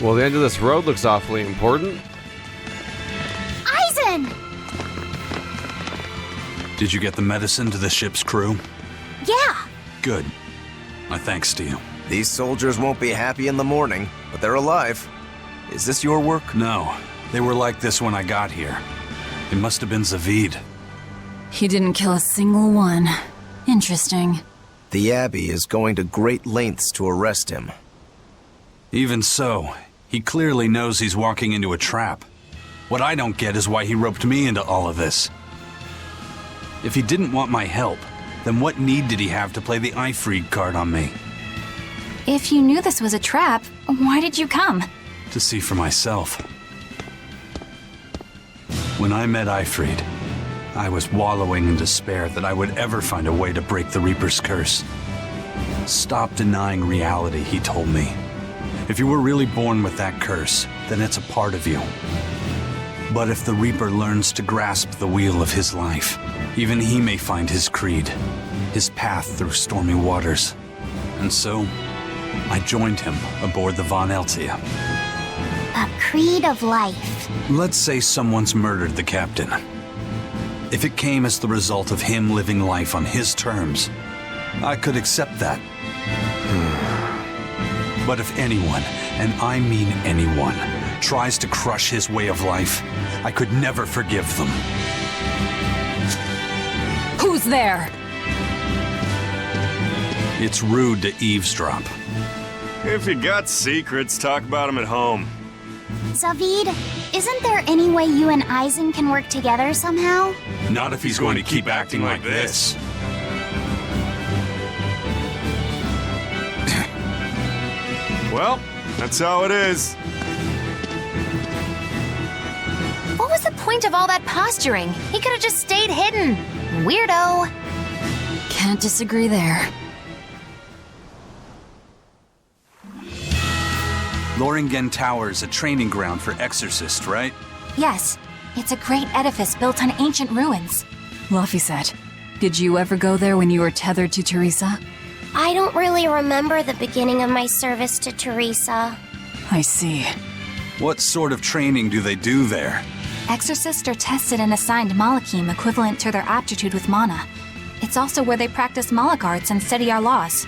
Well, the end of this road looks awfully important. Eisen! Did you get the medicine to the ship's crew? Yeah. Good. My thanks to you. These soldiers won't be happy in the morning, but they're alive. Is this your work? No, they were like this when I got here. It must have been Zavid. He didn't kill a single one. Interesting. The Abbey is going to great lengths to arrest him. Even so, he clearly knows he's walking into a trap. What I don't get is why he roped me into all of this. If he didn't want my help, then what need did he have to play the Ifried card on me? If you knew this was a trap, why did you come? To see for myself. When I met Ifried, I was wallowing in despair that I would ever find a way to break the Reaper's curse. Stop denying reality, he told me. If you were really born with that curse, then it's a part of you. But if the Reaper learns to grasp the wheel of his life, even he may find his creed, his path through stormy waters. And so, I joined him aboard the Von Eltia. A creed of life. Let's say someone's murdered the captain. If it came as the result of him living life on his terms, I could accept that. But if anyone, and I mean anyone, tries to crush his way of life, I could never forgive them. Who's there? It's rude to eavesdrop. If you got secrets, talk about them at home. Zavid, isn't there any way you and Eisen can work together somehow? Not if he's going to keep acting like this. Well, that's how it is. What was the point of all that posturing? He could have just stayed hidden. Weirdo. Can't disagree there. Loringen Tower's a training ground for exorcists, right? Yes, it's a great edifice built on ancient ruins. Laphicet, did you ever go there when you were tethered to Teresa? I don't really remember the beginning of my service to Teresa. I see. What sort of training do they do there? Exorcists are tested and assigned Malachim equivalent to their aptitude with mana. It's also where they practice Malach arts and study our laws.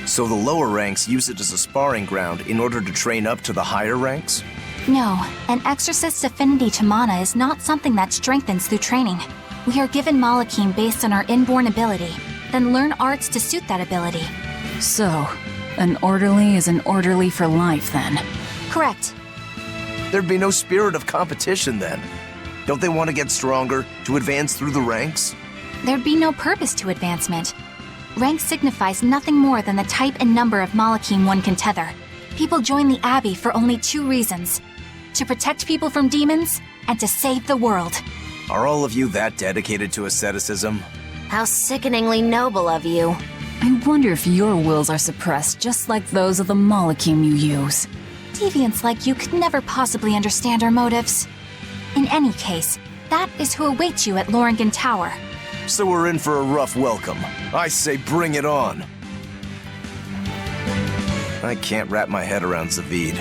So the lower ranks use it as a sparring ground in order to train up to the higher ranks? No, an exorcist's affinity to mana is not something that strengthens through training. We are given Malachim based on our inborn ability, then learn arts to suit that ability. So, an orderly is an orderly for life, then? Correct. There'd be no spirit of competition then. Don't they want to get stronger, to advance through the ranks? There'd be no purpose to advancement. Rank signifies nothing more than the type and number of Malachim one can tether. People join the Abbey for only two reasons: to protect people from demons, and to save the world. Are all of you that dedicated to asceticism? How sickeningly noble of you. I wonder if your wills are suppressed just like those of the Malachim you use. Deviants like you could never possibly understand our motives. In any case, that is who awaits you at Loringen Tower. So we're in for a rough welcome. I say bring it on. I can't wrap my head around Zavid.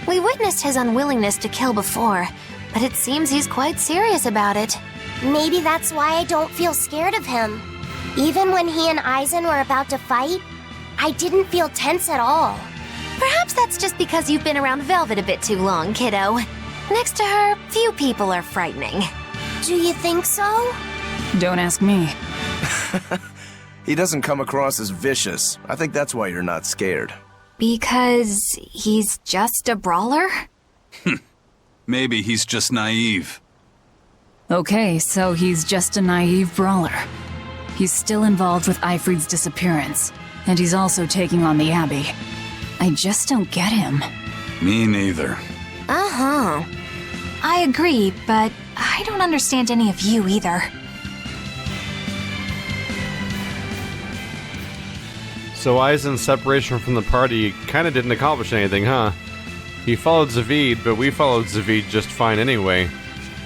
We witnessed his unwillingness to kill before, but it seems he's quite serious about it. Maybe that's why I don't feel scared of him. Even when he and Eisen were about to fight, I didn't feel tense at all. Perhaps that's just because you've been around Velvet a bit too long, kiddo. Next to her, few people are frightening. Do you think so? Don't ask me. He doesn't come across as vicious. I think that's why you're not scared. Because he's just a brawler? Maybe he's just naive. Okay, so he's just a naive brawler. He's still involved with Ifried's disappearance, and he's also taking on the Abbey. I just don't get him. Me neither. Uh-huh. I agree, but I don't understand any of you either. So Eisen's separation from the party kind of didn't accomplish anything, huh? He followed Zavid, but we followed Zavid just fine anyway.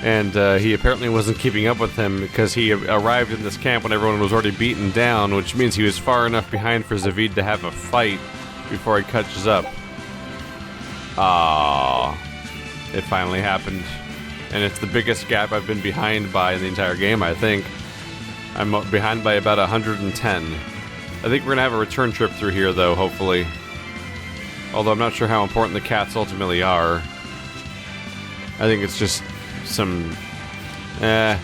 And he apparently wasn't keeping up with him because he arrived in this camp when everyone was already beaten down, which means he was far enough behind for Zavid to have a fight before he catches up. Ah, it finally happened. And it's the biggest gap I've been behind by in the entire game, I think. I'm behind by about 110. I think we're gonna have a return trip through here, though, hopefully. Although I'm not sure how important the cats ultimately are. I think it's just some... like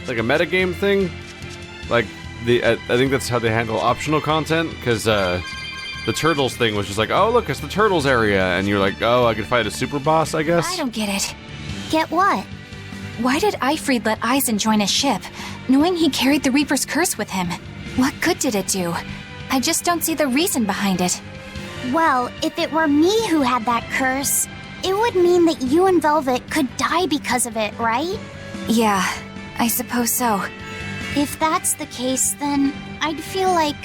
a metagame thing? Like, I think that's how they handle optional content, because, the turtles thing was just like, oh, look, it's the turtles area, and you're like, oh, I could fight a super boss, I guess? I don't get it. Get what? Why did Eifried let Eisen join his ship, knowing he carried the Reaper's curse with him? What good did it do? I just don't see the reason behind it. Well, if it were me who had that curse, it would mean that you and Velvet could die because of it, right? Yeah, I suppose so. If that's the case, then I'd feel like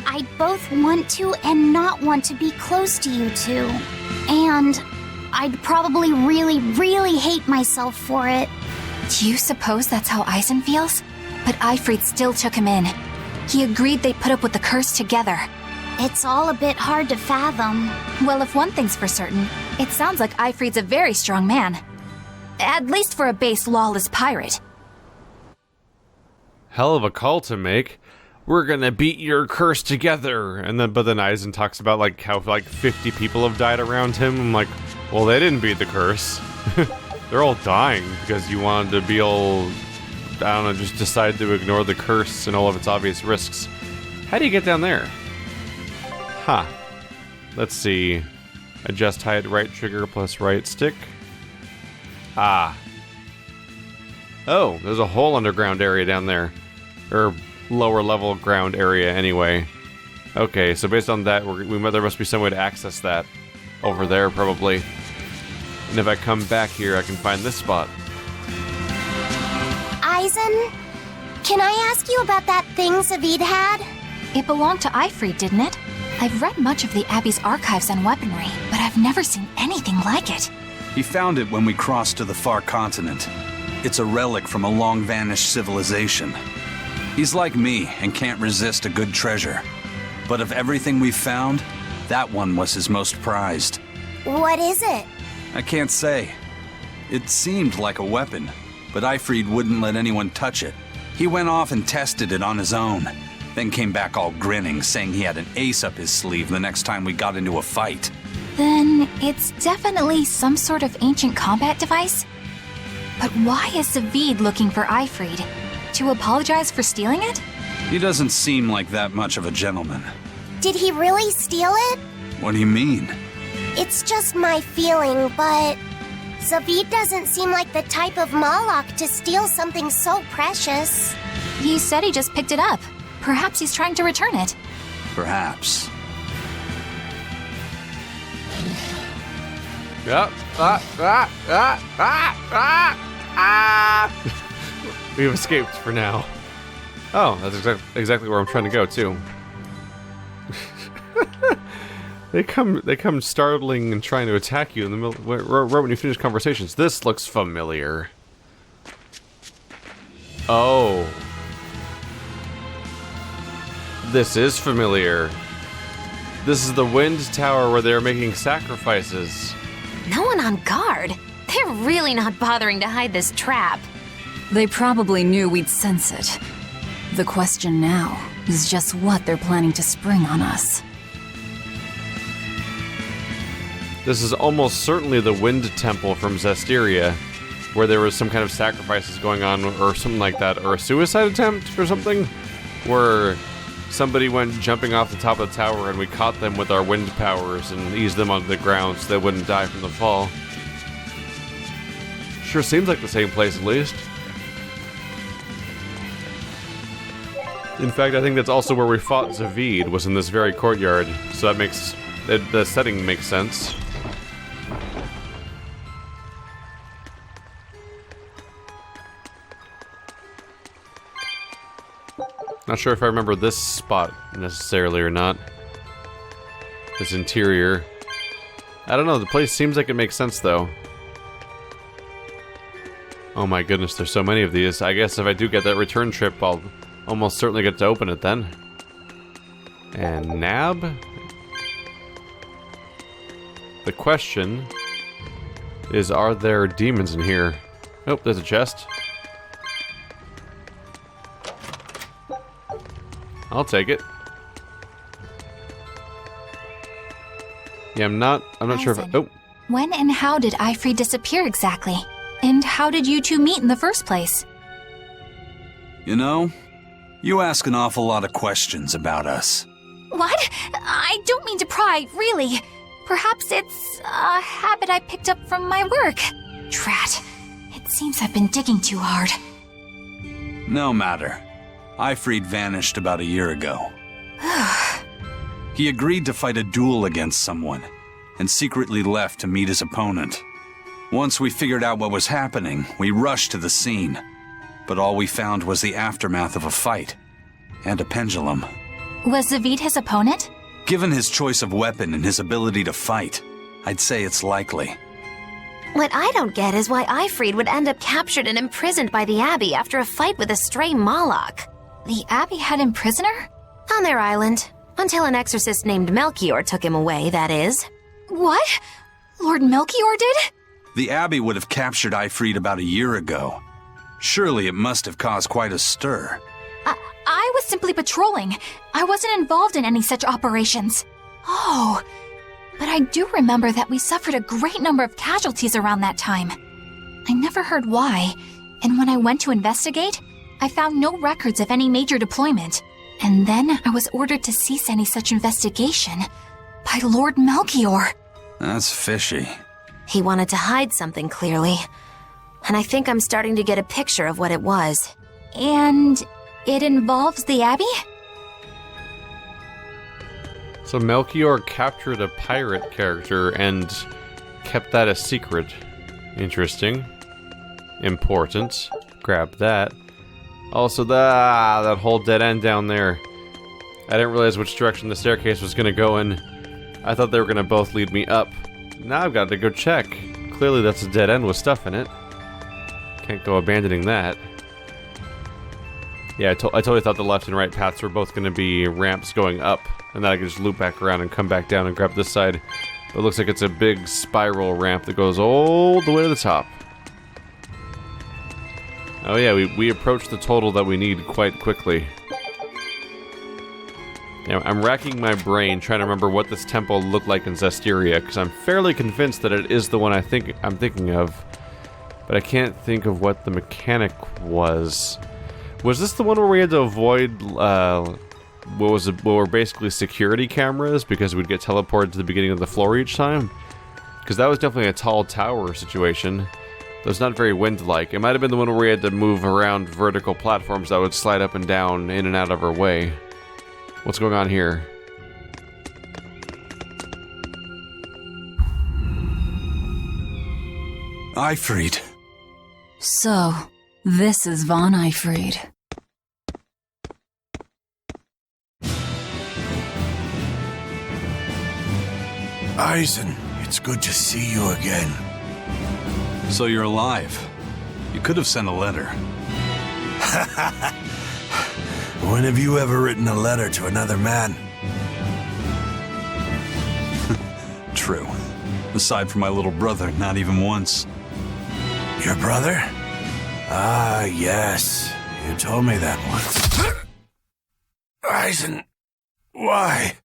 I'd both want to and not want to be close to you two. And I'd probably really, really hate myself for it. Do you suppose that's how Eisen feels? But Eifried still took him in. He agreed they'd put up with the curse together. It's all a bit hard to fathom. Well, if one thing's for certain, it sounds like Eifried's a very strong man. At least for a base lawless pirate. Hell of a call to make. We're gonna beat your curse together. But then Eisen talks about like how like 50 people have died around him. I'm like, well, they didn't beat the curse. They're all dying because you wanted to be all, I don't know, just decide to ignore the curse and all of its obvious risks. How do you get down there? Huh. Let's see. Adjust height, right trigger plus right stick. Ah. Oh, there's a whole underground area down there. Or lower level ground area anyway. Okay, so based on that, there must be some way to access that. Over there, probably. And if I come back here, I can find this spot. Eisen, can I ask you about that thing Zavid had? It belonged to Eifried, didn't it? I've read much of the Abbey's archives on weaponry, but I've never seen anything like it. He found it when we crossed to the far continent. It's a relic from a long-vanished civilization. He's like me and can't resist a good treasure. But of everything we've found, that one was his most prized. What is it? I can't say. It seemed like a weapon, but Eifried wouldn't let anyone touch it. He went off and tested it on his own, then came back all grinning, saying he had an ace up his sleeve the next time we got into a fight. Then it's definitely some sort of ancient combat device? But why is Zavid looking for Eifried? To apologize for stealing it? He doesn't seem like that much of a gentleman. Did he really steal it? What do you mean? It's just my feeling, but Zavid doesn't seem like the type of Malak to steal something so precious. He said he just picked it up. Perhaps he's trying to return it. Perhaps. Yep. We've escaped for now. Oh, that's exactly where I'm trying to go too. They come startling and trying to attack you in the middle right when you finish conversations. This looks familiar. Oh. This is familiar. This is the wind tower where they're making sacrifices. No one on guard. They're really not bothering to hide this trap. They probably knew we'd sense it. The question now is just what they're planning to spring on us. This is almost certainly the Wind Temple from Zestiria, where there was some kind of sacrifices going on or something like that, or a suicide attempt or something, where somebody went jumping off the top of the tower and we caught them with our wind powers and eased them onto the ground so they wouldn't die from the fall. Sure seems like the same place, at least. In fact, I think that's also where we fought Zavid, was in this very courtyard, so that makes... the setting makes sense. Not sure if I remember this spot necessarily or not. This interior. I don't know, the place seems like it makes sense though. Oh my goodness, there's so many of these. I guess if I do get that return trip, I'll almost certainly get to open it then. And Nab? The question is, are there demons in here? Oh, there's a chest. I'll take it. Yeah, I'm not sure if... Oh. When and how did Ifri disappear exactly? And how did you two meet in the first place? You know, you ask an awful lot of questions about us. What? I don't mean to pry, really. Perhaps it's a habit I picked up from my work. Drat. It seems I've been digging too hard. No matter. Ifried vanished about a year ago. He agreed to fight a duel against someone, and secretly left to meet his opponent. Once we figured out what was happening, we rushed to the scene. But all we found was the aftermath of a fight, and a pendulum. Was Zavid his opponent? Given his choice of weapon and his ability to fight, I'd say it's likely. What I don't get is why Ifried would end up captured and imprisoned by the Abbey after a fight with a stray Moloch. The Abbey had him prisoner? On their island. Until an exorcist named Melchior took him away, that is. What? Lord Melchior did? The Abbey would have captured Ifried about a year ago. Surely it must have caused quite a stir. I was simply patrolling. I wasn't involved in any such operations. Oh, but I do remember that we suffered a great number of casualties around that time. I never heard why, and when I went to investigate, I found no records of any major deployment. And then I was ordered to cease any such investigation by Lord Melchior. That's fishy. He wanted to hide something, clearly. And I think I'm starting to get a picture of what it was. And it involves the Abbey? So Melchior captured a pirate character and kept that a secret. Interesting. Important. Grab that. Also, that whole dead end down there. I didn't realize which direction the staircase was going to go in. I thought they were going to both lead me up. Now I've got to go check. Clearly that's a dead end with stuff in it. Can't go abandoning that. Yeah, I totally thought the left and right paths were both going to be ramps going up, and that I could just loop back around and come back down and grab this side. But it looks like it's a big spiral ramp that goes all the way to the top. Oh yeah, we approached the total that we need quite quickly. Now, I'm racking my brain trying to remember what this temple looked like in Zestiria, because I'm fairly convinced that it is the one I'm thinking of. But I can't think of what the mechanic was. Was this the one where we had to avoid, what were basically security cameras because we'd get teleported to the beginning of the floor each time? Because that was definitely a tall tower situation. That was not very wind-like. It might have been the one where we had to move around vertical platforms that would slide up and down, in and out of our way. What's going on here? Ifried. So, this is Von Ifried. Eisen, it's good to see you again. So you're alive. You could have sent a letter. When have you ever written a letter to another man? True. Aside from my little brother, not even once. Your brother? Ah, yes. You told me that once. Eisen, why?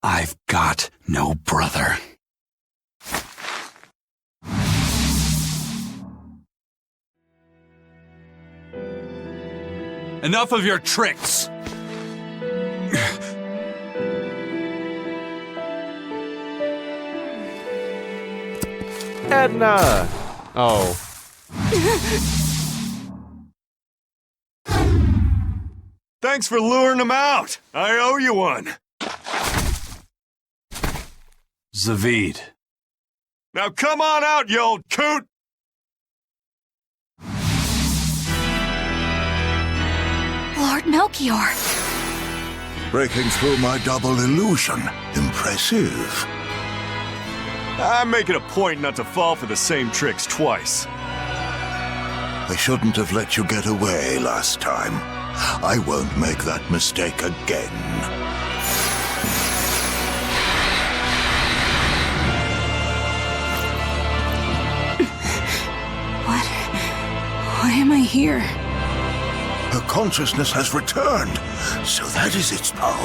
I've got no brother. Enough of your tricks! Edna! Oh. Thanks for luring him out. I owe you one. Zavid. Now come on out, you old coot! Lord Melchior. Breaking through my double illusion. Impressive. I'm making a point not to fall for the same tricks twice. I shouldn't have let you get away last time. I won't make that mistake again. here. Her consciousness has returned, so that is its power.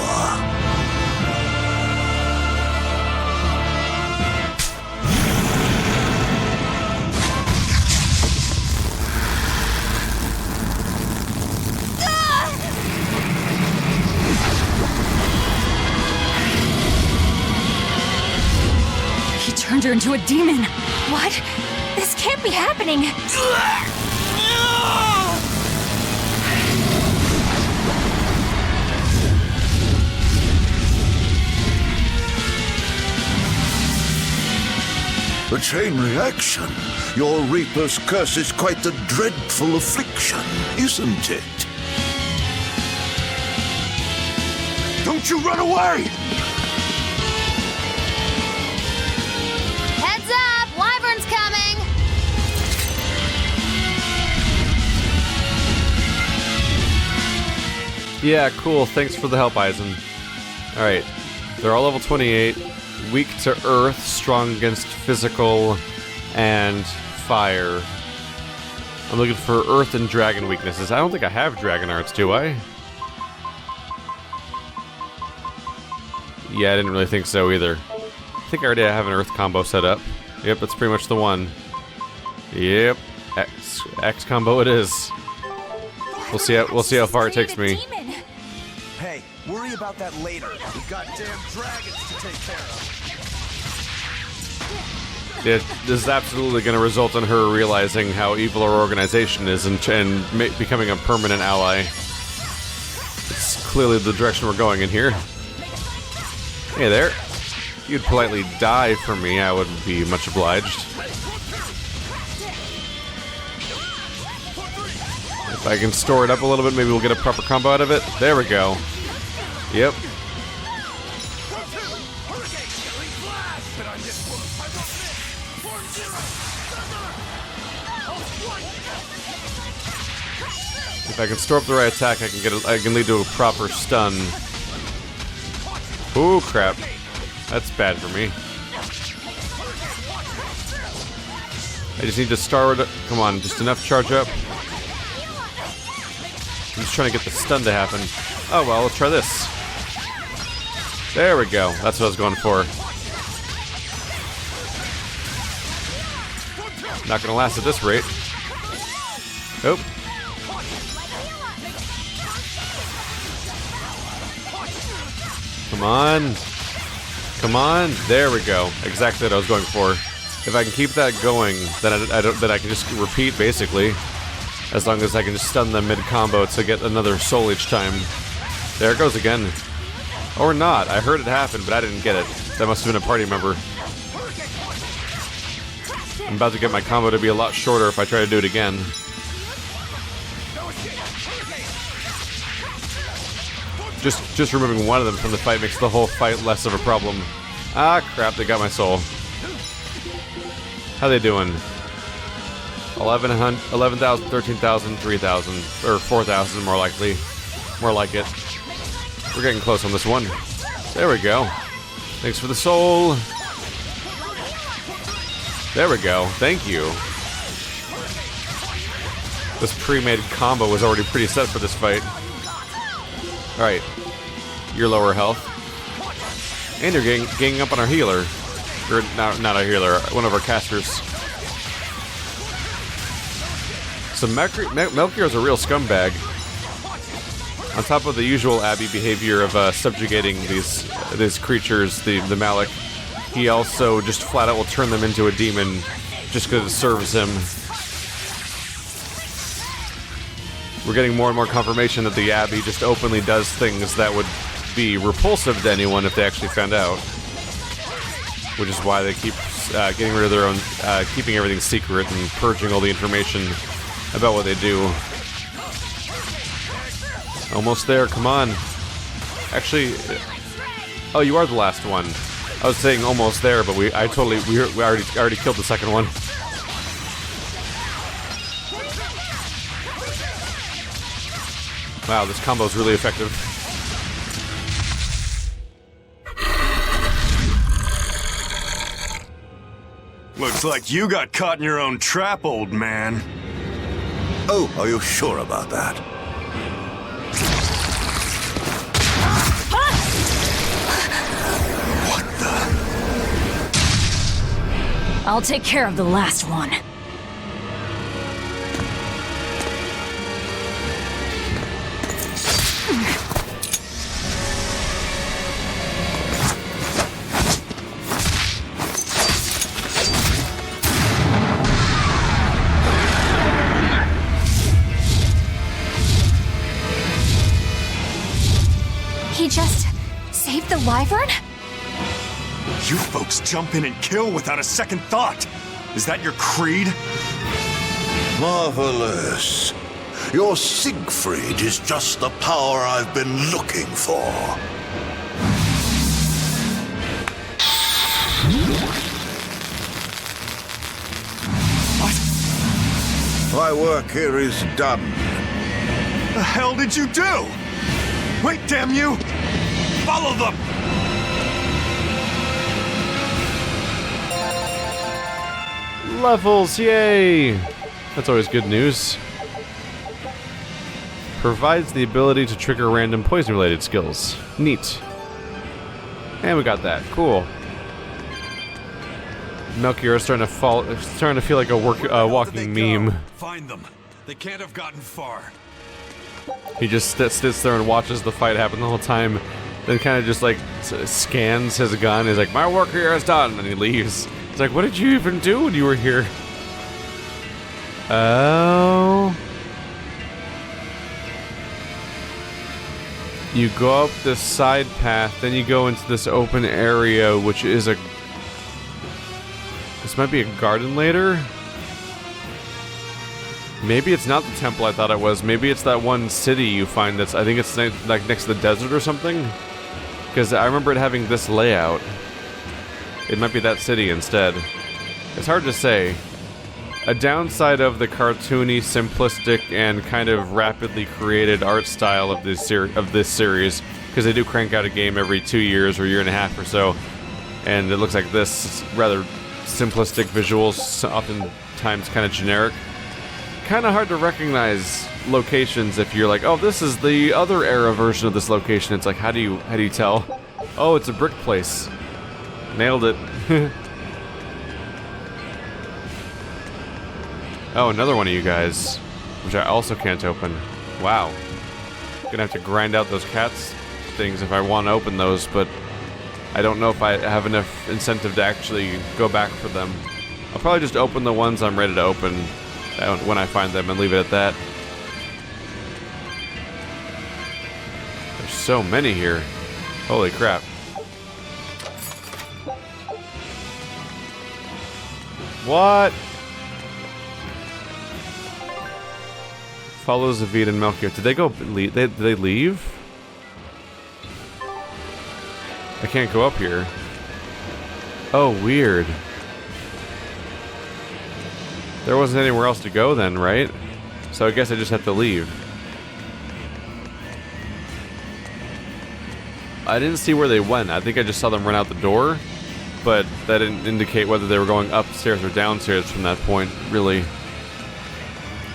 He turned her into a demon. What? This can't be happening. A chain reaction. Your Reaper's curse is quite a dreadful affliction, isn't it? Don't you run away! Heads up! Wyvern's coming! Yeah, cool. Thanks for the help, Eisen. Alright. They're all level 28. Weak to earth, strong against physical and fire. I'm looking for earth and dragon weaknesses. I don't think I have dragon arts, do I? Yeah, I didn't really think so either. I think I already have an earth combo set up. Yep, that's pretty much the one. Yep. X combo it is. We'll see how far it takes me. Hey, worry about that later. We've got damn dragons to take care of. Yeah, this is absolutely going to result in her realizing how evil our organization is and becoming a permanent ally. It's clearly the direction we're going in here. Hey there. If you'd politely die for me, I would be much obliged. If I can store it up a little bit, maybe we'll get a proper combo out of it. There we go. Yep. If I can store up the right attack, I can lead to a proper stun. Ooh, crap. That's bad for me. I just need to start. Come on, just enough charge up. I'm just trying to get the stun to happen. Oh well, let's try this. There we go. That's what I was going for. Not gonna last at this rate. Nope. Come on. Come on. There we go. Exactly what I was going for. If I can keep that going, then I can just repeat, basically. As long as I can just stun them mid-combo to get another soul each time. There it goes again. Or not. I heard it happen, but I didn't get it. That must have been a party member. I'm about to get my combo to be a lot shorter if I try to do it again. Just removing one of them from the fight makes the whole fight less of a problem. Ah, crap, they got my soul. How they doing? 11,000, 13,000, 3,000, or 4,000 more likely. More like it. We're getting close on this one. There we go. Thanks for the soul. There we go. Thank you. This pre-made combo was already pretty set for this fight. Alright. You're lower health. And you're ganging up on our healer. Or, not our healer, one of our casters. So Melchior's a real scumbag. On top of the usual Abby behavior of subjugating these creatures, the Malik, he also just flat out will turn them into a demon just because it serves him. We're getting more and more confirmation that the Abbey just openly does things that would be repulsive to anyone if they actually found out. Which is why they keep getting rid of their own, keeping everything secret and purging all the information about what they do. Almost there, come on. Actually, oh, you are the last one. I was saying almost there, but we already killed the second one. Wow, this combo is really effective. Looks like you got caught in your own trap, old man. Oh, are you sure about that? What the? I'll take care of the last one. He just saved the Wyvern? You folks jump in and kill without a second thought. Is that your creed? Marvelous. Your Siegfried is just the power I've been looking for. What? My work here is done. The hell did you do? Wait, damn you! Follow them! Levels, yay! That's always good news. Provides the ability to trigger random poison-related skills. Neat. And we got that. Cool. Melchior's starting to feel like a walking meme. Find them. They can't have gotten far. He just sits there and watches the fight happen the whole time, then kind of just like scans his gun. He's like, "My work here is done," and he leaves. It's like, what did you even do when you were here? Oh. You go up this side path, then you go into this open area, which is a... This might be a garden later? Maybe it's not the temple I thought it was. Maybe it's that one city you find that's... I think it's like next to the desert or something? Because I remember it having this layout. It might be that city instead. It's hard to say. A downside of the cartoony, simplistic, and kind of rapidly created art style of this series, because they do crank out a game every 2 years or a year and a half or so, and it looks like this, rather simplistic visuals, oftentimes kind of generic. Kind of hard to recognize locations if you're like, oh, this is the other era version of this location. It's like, how do you tell? Oh, it's a brick place. Nailed it. Oh, another one of you guys, which I also can't open. Wow. Gonna have to grind out those cats things if I want to open those, but I don't know if I have enough incentive to actually go back for them. I'll probably just open the ones I'm ready to open when I find them and leave it at that. There's so many here. Holy crap. What? Follows Zavid and Melchior. Did they go leave? Did they leave? I can't go up here. Oh, weird. There wasn't anywhere else to go then, right? So I guess I just have to leave. I didn't see where they went. I think I just saw them run out the door, but that didn't indicate whether they were going upstairs or downstairs from that point, really.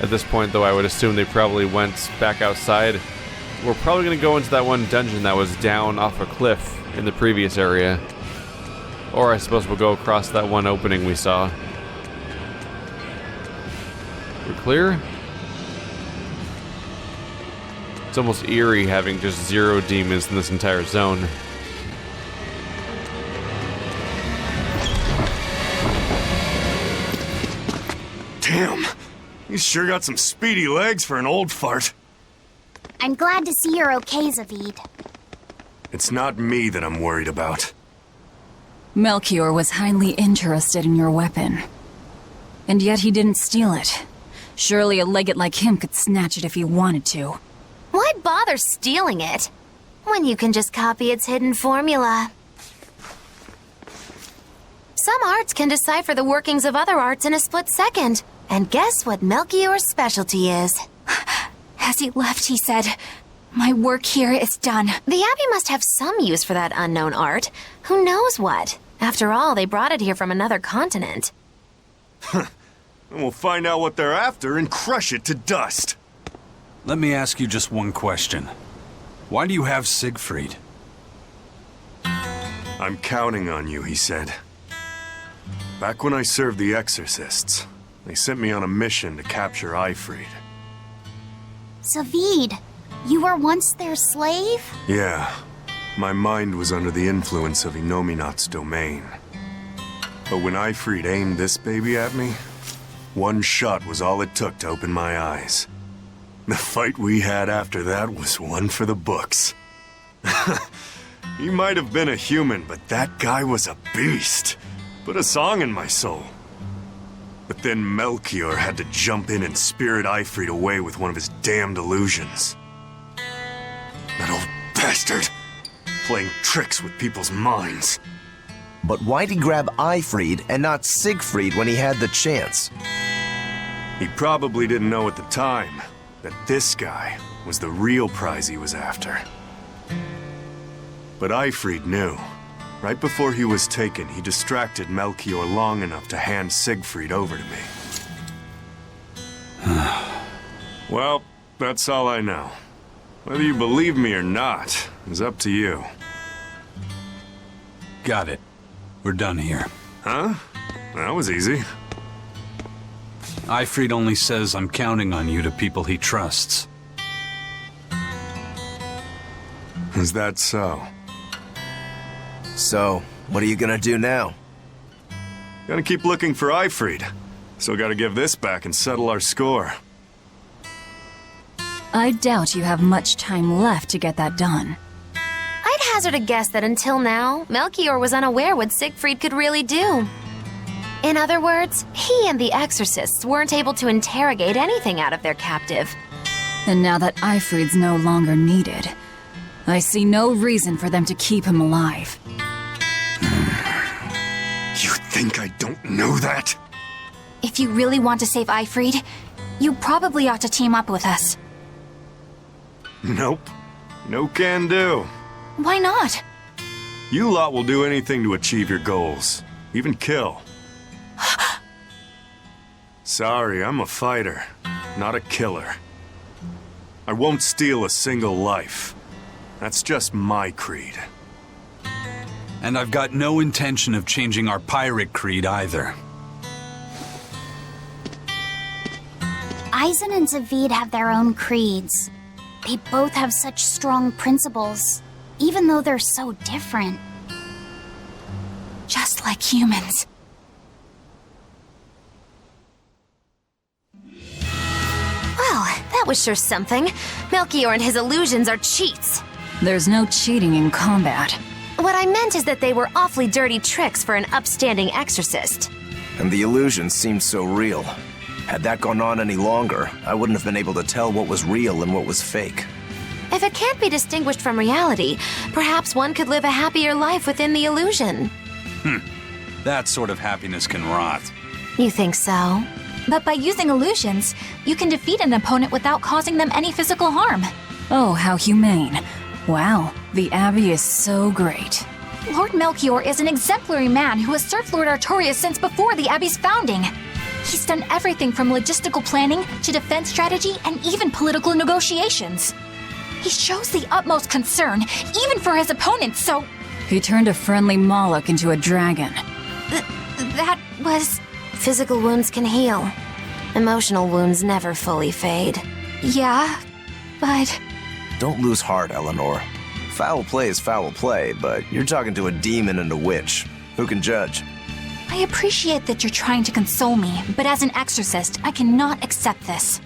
At this point, though, I would assume they probably went back outside. We're probably going to go into that one dungeon that was down off a cliff in the previous area. Or I suppose we'll go across that one opening we saw. We're clear? It's almost eerie having just 0 demons in this entire zone. Damn! You sure got some speedy legs for an old fart. I'm glad to see you're okay, Zavid. It's not me that I'm worried about. Melchior was highly interested in your weapon. And yet he didn't steal it. Surely a legate like him could snatch it if he wanted to. Why bother stealing it when you can just copy its hidden formula? Some arts can decipher the workings of other arts in a split second. And guess what Melchior's specialty is? As he left, he said, "My work here is done." The Abbey must have some use for that unknown art. Who knows what? After all, they brought it here from another continent. and we'll find out what they're after and crush it to dust. Let me ask you just one question. Why do you have Siegfried? I'm counting on you, he said. Back when I served the Exorcists, they sent me on a mission to capture Ifrid. Zavid, you were once their slave? Yeah. My mind was under the influence of Inominat's domain. But when Ifrid aimed this baby at me, one shot was all it took to open my eyes. The fight we had after that was one for the books. He might have been a human, but that guy was a beast. Put a song in my soul. But then Melchior had to jump in and spirit Ifrid away with one of his damned illusions. That old bastard! Playing tricks with people's minds. But why'd he grab Ifrid and not Siegfried when he had the chance? He probably didn't know at the time that this guy was the real prize he was after. But Ifrid knew. Right before he was taken, he distracted Melchior long enough to hand Siegfried over to me. Well, that's all I know. Whether you believe me or not is up to you. Got it. We're done here. Huh? That was easy. Ifrid only says I'm counting on you to people he trusts. Is that so? So, what are you gonna do now? Gotta keep looking for Ifrid. Still gotta give this back and settle our score. I doubt you have much time left to get that done. I'd hazard a guess that until now, Melchior was unaware what Siegfried could really do. In other words, he and the Exorcists weren't able to interrogate anything out of their captive. And now that Ifrid's no longer needed, I see no reason for them to keep him alive. You think I don't know that? If you really want to save Ifrid, you probably ought to team up with us. Nope. No can do. Why not? You lot will do anything to achieve your goals. Even kill. Sorry, I'm a fighter, not a killer. I won't steal a single life. That's just my creed. And I've got no intention of changing our pirate creed either. Eisen and Zavid have their own creeds. They both have such strong principles, even though they're so different. Just like humans. Well, that was sure something. Melchior and his illusions are cheats. There's no cheating in combat. What I meant is that they were awfully dirty tricks for an upstanding exorcist. And the illusions seemed so real. Had that gone on any longer, I wouldn't have been able to tell what was real and what was fake. If it can't be distinguished from reality, perhaps one could live a happier life within the illusion. That sort of happiness can rot. You think so? But by using illusions, you can defeat an opponent without causing them any physical harm. Oh, how humane. Wow, the Abbey is so great. Lord Melchior is an exemplary man who has served Lord Artorias since before the Abbey's founding. He's done everything from logistical planning to defense strategy and even political negotiations. He shows the utmost concern, even for his opponents, so... He turned a friendly Moloch into a dragon. That was... Physical wounds can heal. Emotional wounds never fully fade. Yeah, but... Don't lose heart, Eleanor. Foul play is foul play, but you're talking to a demon and a witch. Who can judge? I appreciate that you're trying to console me, but as an exorcist, I cannot accept this.